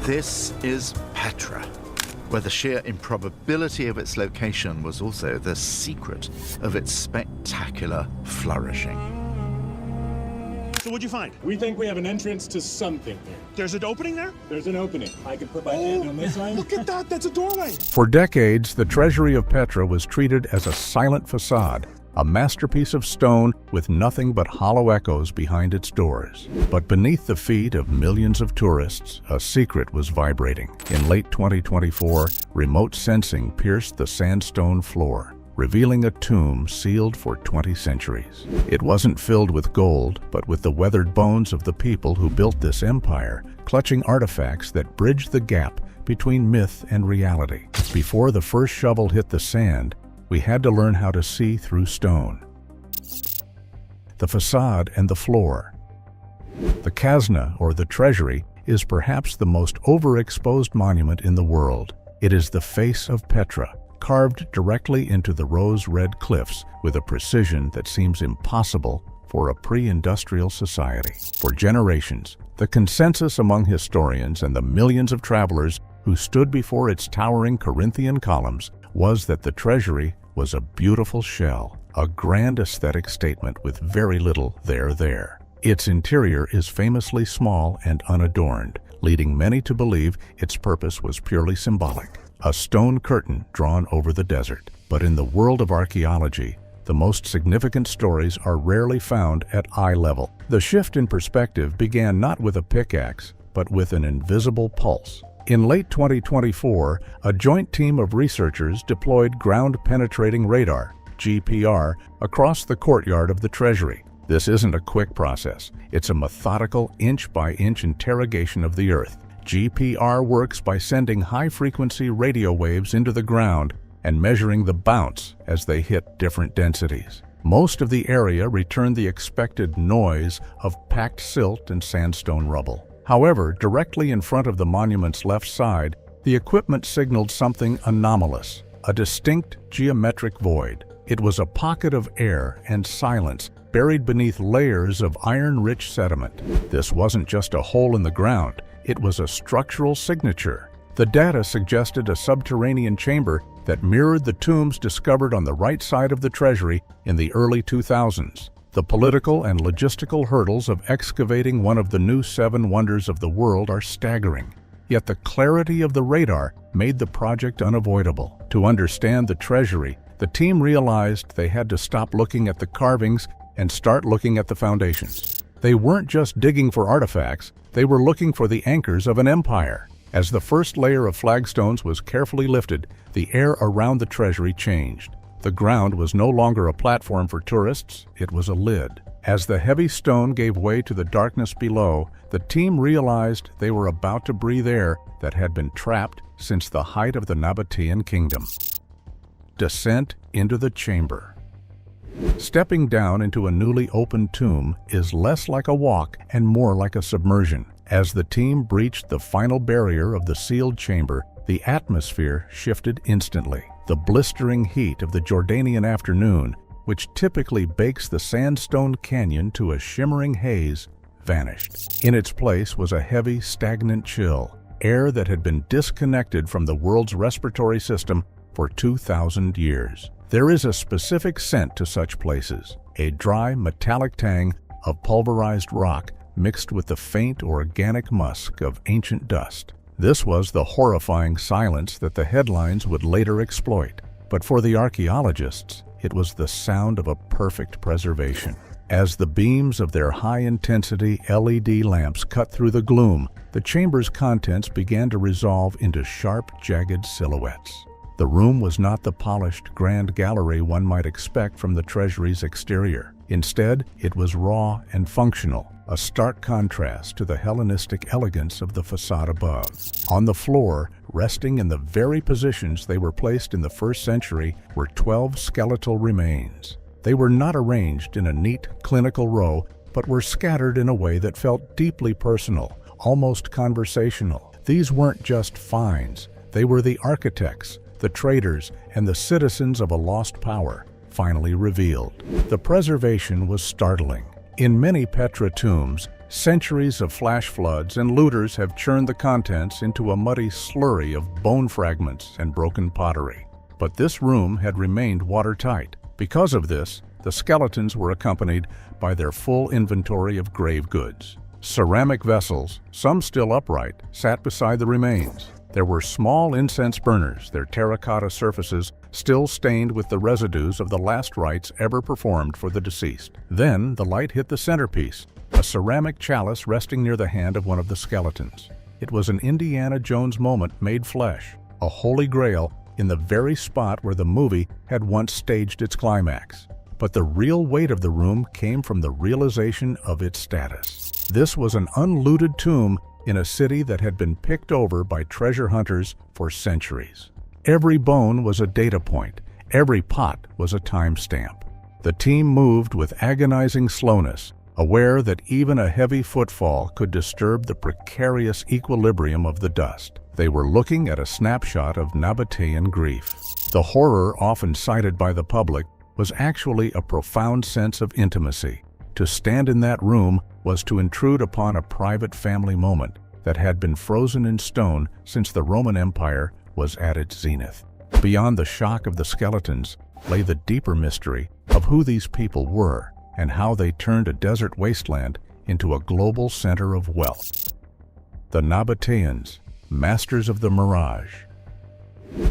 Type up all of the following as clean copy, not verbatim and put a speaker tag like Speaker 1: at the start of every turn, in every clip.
Speaker 1: This is Petra, where the sheer improbability of its location was also the secret of its spectacular flourishing.
Speaker 2: So what'd you find?
Speaker 3: We think we have an entrance to something here.
Speaker 2: There's an opening there?
Speaker 3: There's an opening. I can put my hand on this side.
Speaker 2: Look at that, that's a doorway.
Speaker 4: For decades, the Treasury of Petra was treated as a silent facade, a masterpiece of stone with nothing but hollow echoes behind its doors. But beneath the feet of millions of tourists, a secret was vibrating. In late 2024, remote sensing pierced the sandstone floor, revealing a tomb sealed for 20 centuries. It wasn't filled with gold, but with the weathered bones of the people who built this empire, clutching artifacts that bridged the gap between myth and reality. Before the first shovel hit the sand, we had to learn how to see through stone. The facade and the floor. The Kazna, or the Treasury, is perhaps the most overexposed monument in the world. It is the face of Petra, carved directly into the rose-red cliffs with a precision that seems impossible for a pre-industrial society. For generations, the consensus among historians and the millions of travelers who stood before its towering Corinthian columns was that the Treasury was a beautiful shell, a grand aesthetic statement with very little there. Its interior is famously small and unadorned, leading many to believe its purpose was purely symbolic. A stone curtain drawn over the desert. But in the world of archaeology, the most significant stories are rarely found at eye level. The shift in perspective began not with a pickaxe, but with an invisible pulse. In late 2024, a joint team of researchers deployed ground-penetrating radar, GPR, across the courtyard of the Treasury. This isn't a quick process. It's a methodical, inch-by-inch interrogation of the Earth. GPR works by sending high-frequency radio waves into the ground and measuring the bounce as they hit different densities. Most of the area returned the expected noise of packed silt and sandstone rubble. However, directly in front of the monument's left side, the equipment signaled something anomalous, a distinct geometric void. It was a pocket of air and silence buried beneath layers of iron-rich sediment. This wasn't just a hole in the ground. It was a structural signature. The data suggested a subterranean chamber that mirrored the tombs discovered on the right side of the Treasury in the early 2000s. The political and logistical hurdles of excavating one of the new 7 wonders of the world are staggering. Yet the clarity of the radar made the project unavoidable. To understand the Treasury, the team realized they had to stop looking at the carvings and start looking at the foundations. They weren't just digging for artifacts, they were looking for the anchors of an empire. As the first layer of flagstones was carefully lifted, the air around the Treasury changed. The ground was no longer a platform for tourists, it was a lid. As the heavy stone gave way to the darkness below, the team realized they were about to breathe air that had been trapped since the height of the Nabatean kingdom. Descent into the chamber. Stepping down into a newly opened tomb is less like a walk and more like a submersion. As the team breached the final barrier of the sealed chamber, the atmosphere shifted instantly. The blistering heat of the Jordanian afternoon, which typically bakes the sandstone canyon to a shimmering haze, vanished. In its place was a heavy, stagnant chill, air that had been disconnected from the world's respiratory system for 2,000 years. There is a specific scent to such places, a dry, metallic tang of pulverized rock mixed with the faint organic musk of ancient dust. This was the horrifying silence that the headlines would later exploit. But for the archaeologists, it was the sound of a perfect preservation. As the beams of their high-intensity LED lamps cut through the gloom, the chamber's contents began to resolve into sharp, jagged silhouettes. The room was not the polished, grand gallery one might expect from the Treasury's exterior. Instead, it was raw and functional, a stark contrast to the Hellenistic elegance of the facade above. On the floor, resting in the very positions they were placed in the 1st century, were 12 skeletal remains. They were not arranged in a neat, clinical row, but were scattered in a way that felt deeply personal, almost conversational. These weren't just finds, they were the architects, the traders, and the citizens of a lost power, finally revealed. The preservation was startling. In many Petra tombs, Centuries of flash floods and looters have churned the contents into a muddy slurry of bone fragments and broken pottery. But this room had remained watertight. Because of this, the skeletons were accompanied by their full inventory of grave goods. Ceramic vessels, some still upright, sat beside the remains. There were small incense burners, their terracotta surfaces still stained with the residues of the last rites ever performed for the deceased. Then the light hit the centerpiece, a ceramic chalice resting near the hand of one of the skeletons. It was an Indiana Jones moment made flesh, a holy grail in the very spot where the movie had once staged its climax. But the real weight of the room came from the realization of its status. This was an unlooted tomb in a city that had been picked over by treasure hunters for centuries. Every bone was a data point. Every pot was a timestamp. The team moved with agonizing slowness, aware that even a heavy footfall could disturb the precarious equilibrium of the dust. They were looking at a snapshot of Nabatean grief. The horror often cited by the public was actually a profound sense of intimacy. To stand in that room was to intrude upon a private family moment that had been frozen in stone since the Roman Empire was at its zenith. Beyond the shock of the skeletons lay the deeper mystery of who these people were and how they turned a desert wasteland into a global center of wealth. The Nabateans, masters of the mirage.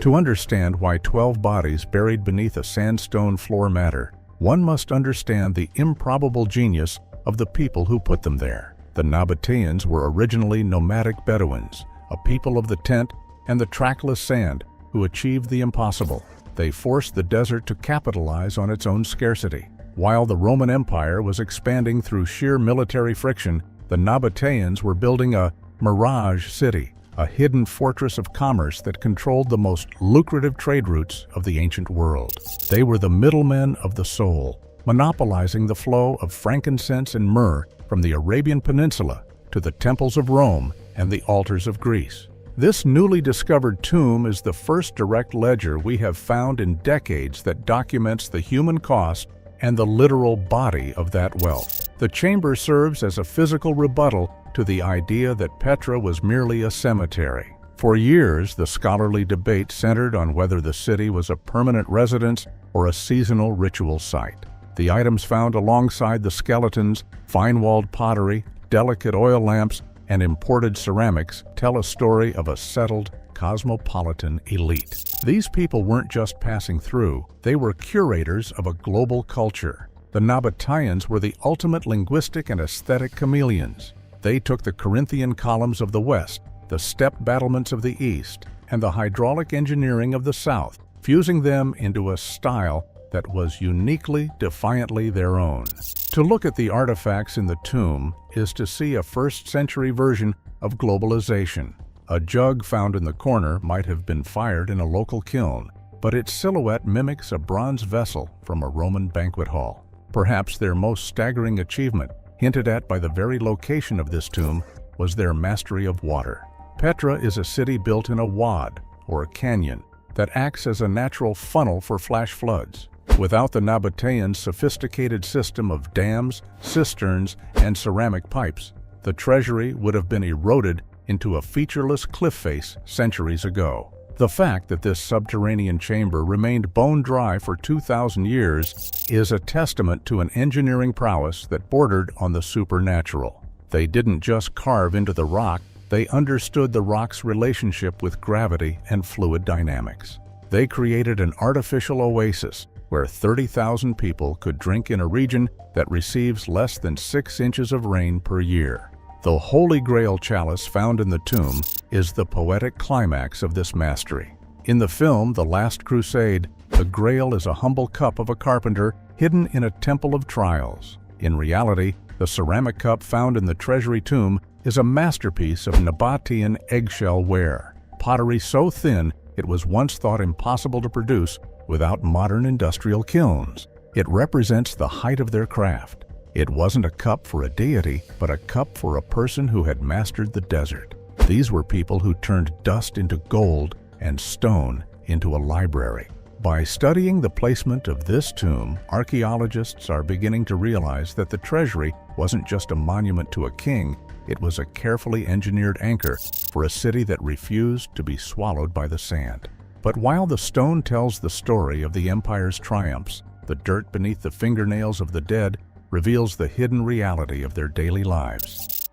Speaker 4: To understand why 12 bodies buried beneath a sandstone floor matter, one must understand the improbable genius of the people who put them there. The Nabateans were originally nomadic Bedouins, a people of the tent and the trackless sand who achieved the impossible. They forced the desert to capitalize on its own scarcity. While the Roman Empire was expanding through sheer military friction, the Nabateans were building a mirage city, a hidden fortress of commerce that controlled the most lucrative trade routes of the ancient world. They were the middlemen of the soul, monopolizing the flow of frankincense and myrrh from the Arabian Peninsula to the temples of Rome and the altars of Greece. This newly discovered tomb is the first direct ledger we have found in decades that documents the human cost and the literal body of that wealth. The chamber serves as a physical rebuttal to the idea that Petra was merely a cemetery. For years, the scholarly debate centered on whether the city was a permanent residence or a seasonal ritual site. The items found alongside the skeletons, fine-walled pottery, delicate oil lamps, and imported ceramics tell a story of a settled, cosmopolitan elite. These people weren't just passing through, they were curators of a global culture. The Nabateans were the ultimate linguistic and aesthetic chameleons. They took the Corinthian columns of the West, the step battlements of the East, and the hydraulic engineering of the South, fusing them into a style that was uniquely, defiantly their own. To look at the artifacts in the tomb is to see a first-century version of globalization. A jug found in the corner might have been fired in a local kiln, but its silhouette mimics a bronze vessel from a Roman banquet hall. Perhaps their most staggering achievement, hinted at by the very location of this tomb, was their mastery of water. Petra is a city built in a wad, or a canyon, that acts as a natural funnel for flash floods. Without the Nabateans' sophisticated system of dams, cisterns, and ceramic pipes, the treasury would have been eroded into a featureless cliff face centuries ago. The fact that this subterranean chamber remained bone dry for 2,000 years is a testament to an engineering prowess that bordered on the supernatural. They didn't just carve into the rock, they understood the rock's relationship with gravity and fluid dynamics. They created an artificial oasis where 30,000 people could drink in a region that receives less than 6 inches of rain per year. The Holy Grail chalice found in the tomb is the poetic climax of this mastery. In the film The Last Crusade, the Grail is a humble cup of a carpenter hidden in a temple of trials. In reality, the ceramic cup found in the treasury tomb is a masterpiece of Nabatean eggshell ware, pottery so thin it was once thought impossible to produce without modern industrial kilns. It represents the height of their craft. It wasn't a cup for a deity, but a cup for a person who had mastered the desert. These were people who turned dust into gold and stone into a library. By studying the placement of this tomb, archaeologists are beginning to realize that the treasury wasn't just a monument to a king, it was a carefully engineered anchor for a city that refused to be swallowed by the sand. But while the stone tells the story of the empire's triumphs, the dirt beneath the fingernails of the dead reveals the hidden reality of their daily lives.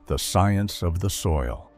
Speaker 4: The science of the soil.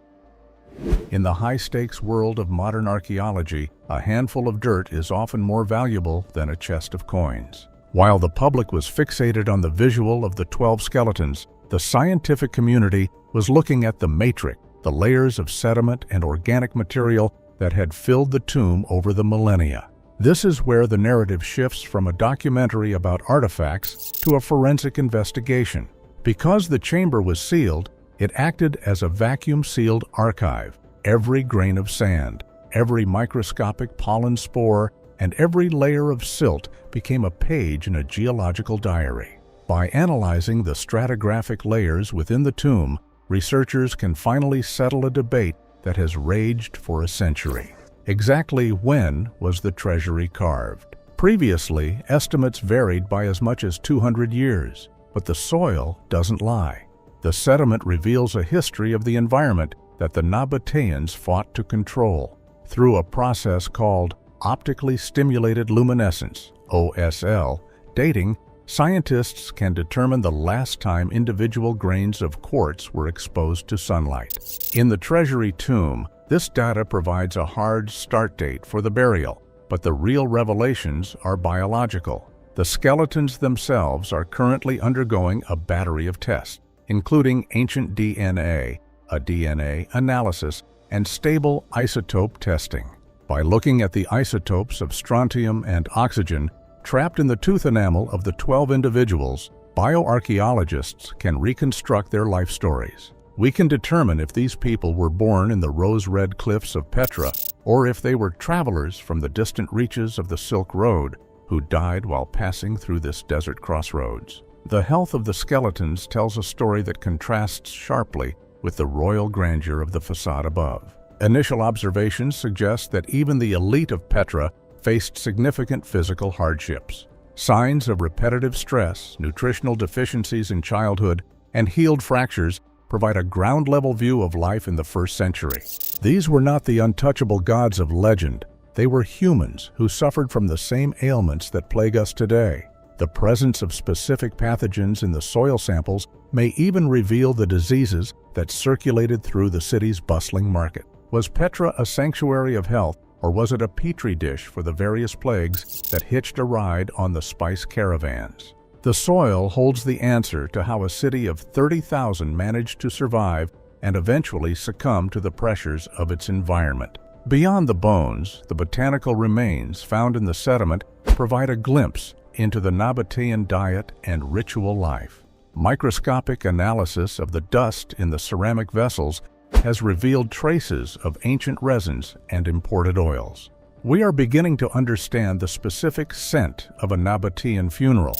Speaker 4: In the high-stakes world of modern archaeology, a handful of dirt is often more valuable than a chest of coins. While the public was fixated on the visual of the 12 skeletons, the scientific community was looking at the matrix, the layers of sediment and organic material that had filled the tomb over the millennia. This is where the narrative shifts from a documentary about artifacts to a forensic investigation. Because the chamber was sealed, it acted as a vacuum-sealed archive. Every grain of sand, every microscopic pollen spore, and every layer of silt became a page in a geological diary. By analyzing the stratigraphic layers within the tomb, researchers can finally settle a debate that has raged for a century. Exactly when was the treasury carved? Previously, estimates varied by as much as 200 years, but the soil doesn't lie. The sediment reveals a history of the environment that the Nabateans fought to control. Through a process called optically stimulated luminescence, OSL, dating, scientists can determine the last time individual grains of quartz were exposed to sunlight. In the treasury tomb, this data provides a hard start date for the burial, but the real revelations are biological. The skeletons themselves are currently undergoing a battery of tests, including ancient DNA, a DNA analysis, and stable isotope testing. By looking at the isotopes of strontium and oxygen trapped in the tooth enamel of the 12 individuals, bioarchaeologists can reconstruct their life stories. We can determine if these people were born in the rose-red cliffs of Petra, or if they were travelers from the distant reaches of the Silk Road who died while passing through this desert crossroads. The health of the skeletons tells a story that contrasts sharply with the royal grandeur of the facade above. Initial observations suggest that even the elite of Petra faced significant physical hardships. Signs of repetitive stress, nutritional deficiencies in childhood, and healed fractures provide a ground-level view of life in the first century. These were not the untouchable gods of legend. They were humans who suffered from the same ailments that plague us today. The presence of specific pathogens in the soil samples may even reveal the diseases that circulated through the city's bustling market. Was Petra a sanctuary of health, or was it a petri dish for the various plagues that hitched a ride on the spice caravans? The soil holds the answer to how a city of 30,000 managed to survive and eventually succumb to the pressures of its environment. Beyond the bones, the botanical remains found in the sediment provide a glimpse into the Nabatean diet and ritual life. Microscopic analysis of the dust in the ceramic vessels has revealed traces of ancient resins and imported oils. We are beginning to understand the specific scent of a Nabatean funeral,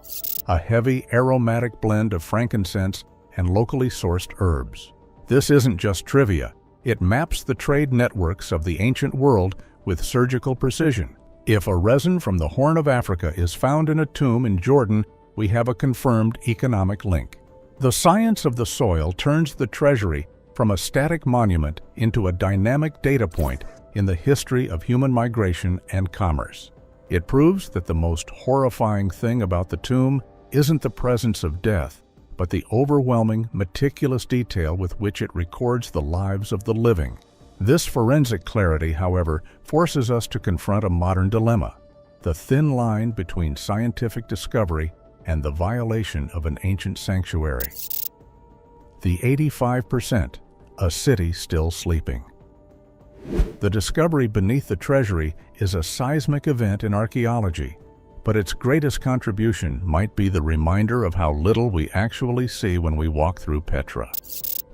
Speaker 4: a heavy aromatic blend of frankincense and locally sourced herbs. This isn't just trivia. It maps the trade networks of the ancient world with surgical precision. If a resin from the Horn of Africa is found in a tomb in Jordan, we have a confirmed economic link. The science of the soil turns the treasury from a static monument into a dynamic data point in the history of human migration and commerce. It proves that the most horrifying thing about the tomb isn't the presence of death, but the overwhelming, meticulous detail with which it records the lives of the living. This forensic clarity, however, forces us to confront a modern dilemma: the thin line between scientific discovery and the violation of an ancient sanctuary. The 85%, a city still sleeping. The discovery beneath the treasury is a seismic event in archaeology, but its greatest contribution might be the reminder of how little we actually see when we walk through Petra.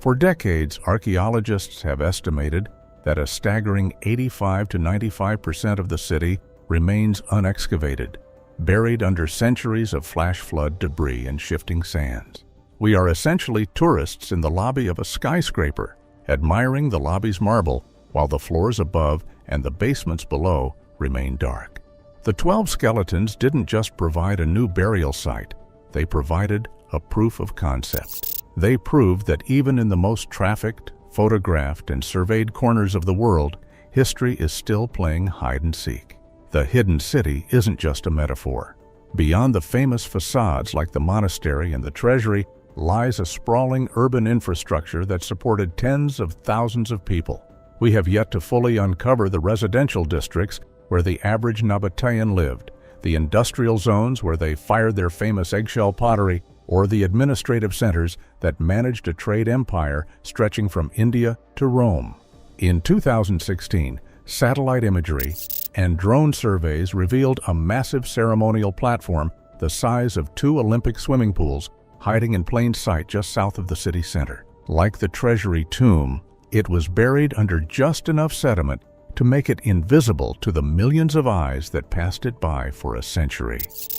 Speaker 4: For decades, archaeologists have estimated that a staggering 85 to 95% of the city remains unexcavated, buried under centuries of flash flood debris and shifting sands. We are essentially tourists in the lobby of a skyscraper, admiring the lobby's marble while the floors above and the basements below remain dark. The 12 skeletons didn't just provide a new burial site, they provided a proof of concept. They proved that even in the most trafficked, photographed, and surveyed corners of the world, history is still playing hide-and-seek. The hidden city isn't just a metaphor. Beyond the famous facades like the monastery and the Treasury lies a sprawling urban infrastructure that supported tens of thousands of people. We have yet to fully uncover the residential districts where the average Nabatean lived, the industrial zones where they fired their famous eggshell pottery, or the administrative centers that managed a trade empire stretching from India to Rome. In 2016, satellite imagery and drone surveys revealed a massive ceremonial platform the size of 2 Olympic swimming pools hiding in plain sight just south of the city center. Like the Treasury tomb, it was buried under just enough sediment to make it invisible to the millions of eyes that passed it by for a century.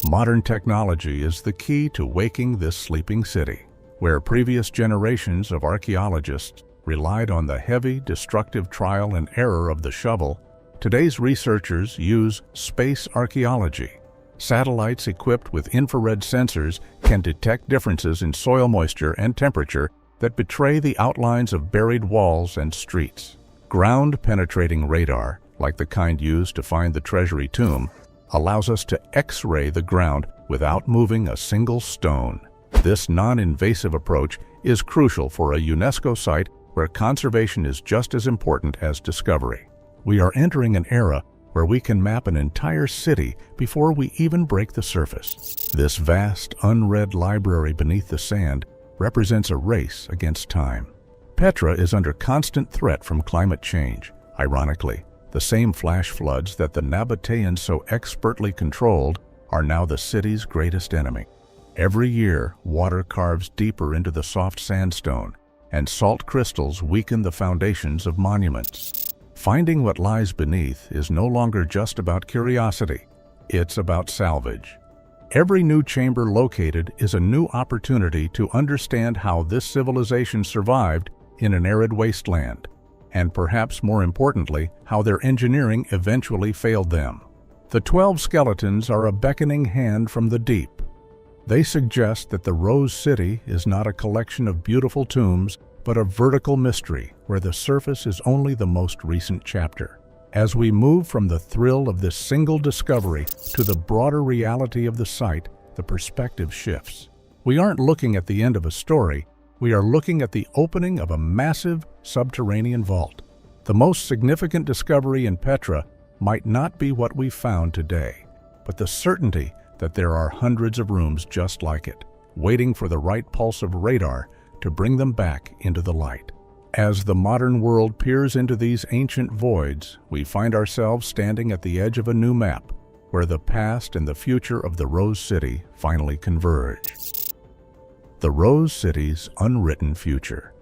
Speaker 4: Modern technology is the key to waking this sleeping city. Where previous generations of archaeologists relied on the heavy, destructive trial and error of the shovel, today's researchers use space archaeology. Satellites equipped with infrared sensors can detect differences in soil moisture and temperature that betray the outlines of buried walls and streets. Ground-penetrating radar, like the kind used to find the Treasury tomb, allows us to X-ray the ground without moving a single stone. This non-invasive approach is crucial for a UNESCO site where conservation is just as important as discovery. We are entering an era where we can map an entire city before we even break the surface. This vast, unread library beneath the sand represents a race against time. Petra is under constant threat from climate change. Ironically, the same flash floods that the Nabateans so expertly controlled are now the city's greatest enemy. Every year, water carves deeper into the soft sandstone, and salt crystals weaken the foundations of monuments. Finding what lies beneath is no longer just about curiosity, it's about salvage. Every new chamber located is a new opportunity to understand how this civilization survived in an arid wasteland, and perhaps more importantly, how their engineering eventually failed them. The 12 skeletons are a beckoning hand from the deep. They suggest that the Rose City is not a collection of beautiful tombs, but a vertical mystery where the surface is only the most recent chapter. As we move from the thrill of this single discovery to the broader reality of the site, the perspective shifts. We aren't looking at the end of a story, we are looking at the opening of a massive subterranean vault. The most significant discovery in Petra might not be what we found today, but the certainty that there are hundreds of rooms just like it, waiting for the right pulse of radar to bring them back into the light. As the modern world peers into these ancient voids, we find ourselves standing at the edge of a new map, where the past and the future of the Rose City finally converge. The Rose City's unwritten future.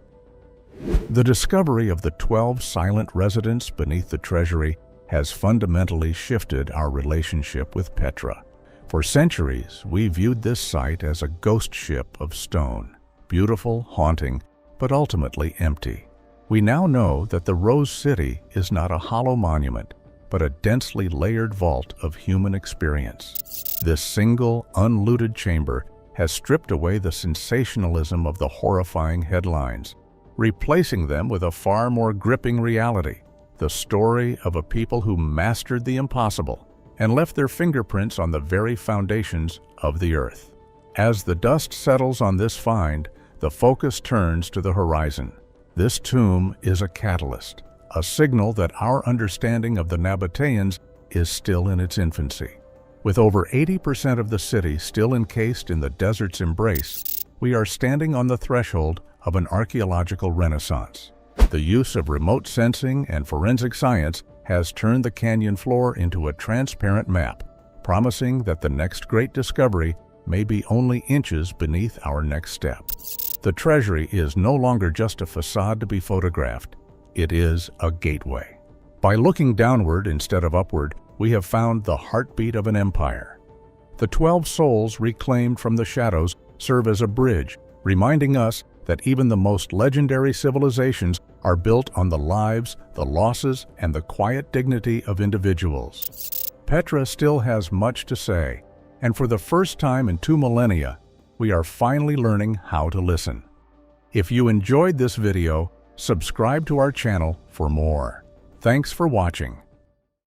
Speaker 4: The discovery of the 12 silent residents beneath the Treasury has fundamentally shifted our relationship with Petra. For centuries, we viewed this site as a ghost ship of stone, beautiful, haunting, but ultimately empty. We now know that the Rose City is not a hollow monument, but a densely layered vault of human experience. This single, unlooted chamber has stripped away the sensationalism of the horrifying headlines, replacing them with a far more gripping reality, the story of a people who mastered the impossible and left their fingerprints on the very foundations of the earth. As the dust settles on this find, the focus turns to the horizon. This tomb is a catalyst, a signal that our understanding of the Nabateans is still in its infancy. With over 80% of the city still encased in the desert's embrace, we are standing on the threshold of an archaeological renaissance. The use of remote sensing and forensic science has turned the canyon floor into a transparent map, promising that the next great discovery may be only inches beneath our next step. The Treasury is no longer just a facade to be photographed. It is a gateway. By looking downward instead of upward, we have found the heartbeat of an empire. The 12 souls reclaimed from the shadows serve as a bridge, reminding us that even the most legendary civilizations are built on the lives, the losses, and the quiet dignity of individuals. Petra still has much to say, and for the first time in 2 millennia, we are finally learning how to listen. If you enjoyed this video, subscribe to our channel for more. Thanks for watching.